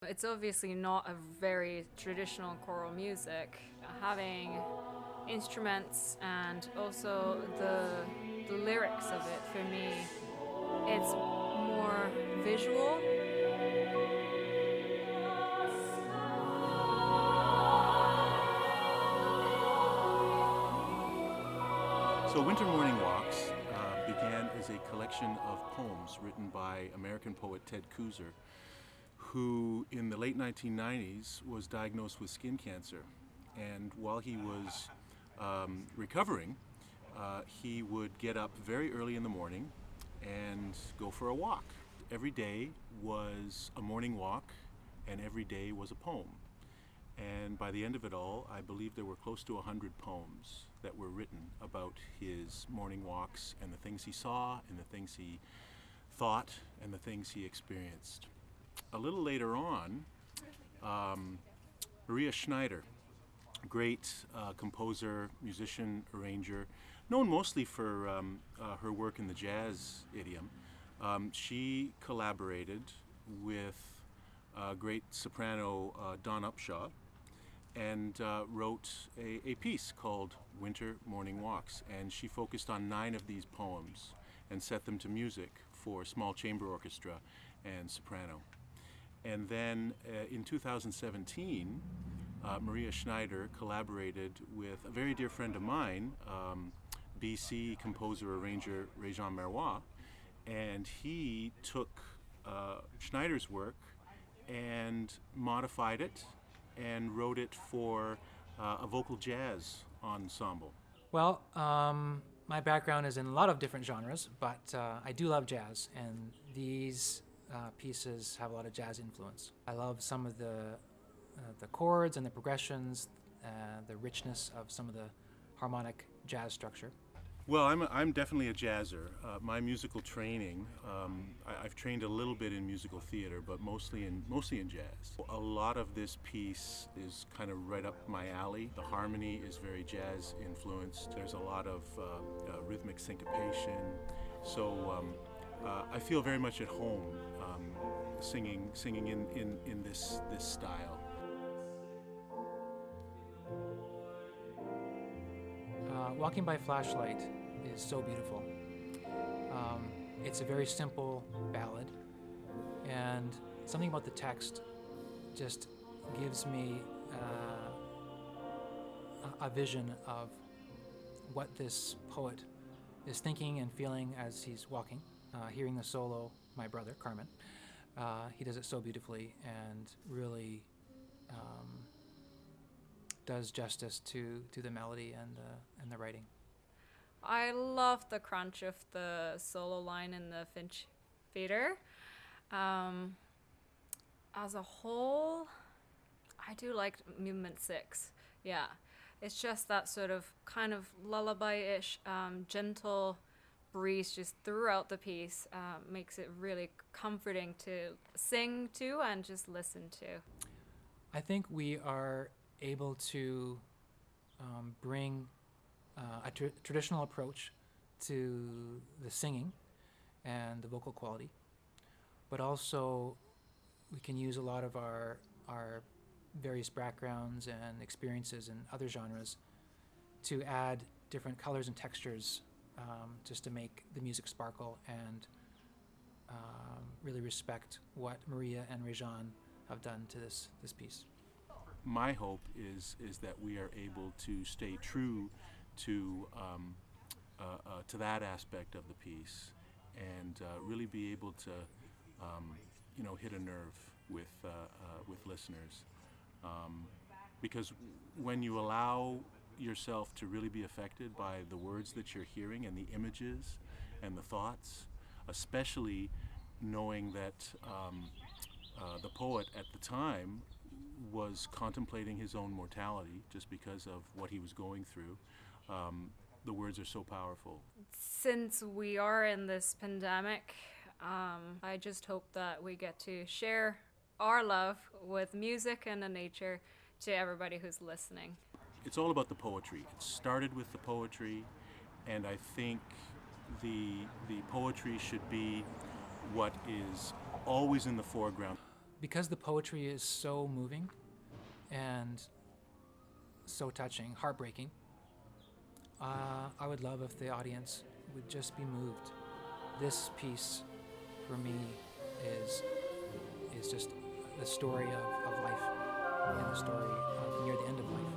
It's obviously not a very traditional choral music. Having instruments and also the lyrics of it, for me, it's more visual. So Winter Morning Walks began as a collection of poems written by American poet Ted Kooser, who in the late 1990s was diagnosed with skin cancer. And while he was recovering, he would get up very early in the morning and go for a walk. Every day was a morning walk, and every day was a poem. And by the end of it all, I believe there were close to 100 poems that were written about his morning walks and the things he saw and the things he thought and the things he experienced. A little later on, Schneider, great composer, musician, arranger, known mostly for her work in the jazz idiom, she collaborated with great soprano Dawn Upshaw and wrote a piece called Winter Morning Walks, and she focused on 9 of these poems and set them to music for small chamber orchestra and soprano. And then in 2017, Maria Schneider collaborated with a very dear friend of mine, BC composer arranger Rejean Marois, and he took Schneider's work and modified it and wrote it for a vocal jazz ensemble. Well, my background is in a lot of different genres, but I do love jazz, and these pieces have a lot of jazz influence. I love some of the chords and the progressions, the richness of some of the harmonic jazz structure. Well, I'm definitely a jazzer. My musical training, I've trained a little bit in musical theater, but mostly in jazz. A lot of this piece is kind of right up my alley. The harmony is very jazz influenced. There's a lot of rhythmic syncopation. So I feel very much at home singing in this style. Walking by Flashlight is so beautiful. It's a very simple ballad, and something about the text just gives me a vision of what this poet is thinking and feeling as he's walking. Hearing the solo, my brother, Carmen, he does it so beautifully and really does justice to the melody and the writing. I love the crunch of the solo line in the Finch Feeder. As a whole, I do like movement 6. Yeah, it's just that sort of kind of lullaby-ish, gentle breeze just throughout the piece makes it really comforting to sing to and just listen to. I think we are able to bring a traditional approach to the singing and the vocal quality, but also we can use a lot of our various backgrounds and experiences in other genres to add different colors and textures just to make the music sparkle and really respect what Maria and Rejean have done to this piece. My hope is that we are able to stay true to that aspect of the piece and really be able to hit a nerve with listeners, because when you allow yourself to really be affected by the words that you're hearing and the images and the thoughts, especially knowing that the poet at the time was contemplating his own mortality just because of what he was going through. The words are so powerful. Since we are in this pandemic, I just hope that we get to share our love with music and the nature to everybody who's listening. It's all about the poetry. It started with the poetry, and I think the poetry should be what is always in the foreground. because the poetry is so moving and so touching, heartbreaking, I would love if the audience would just be moved. This piece, for me, is just the story of life and the story of near the end of life.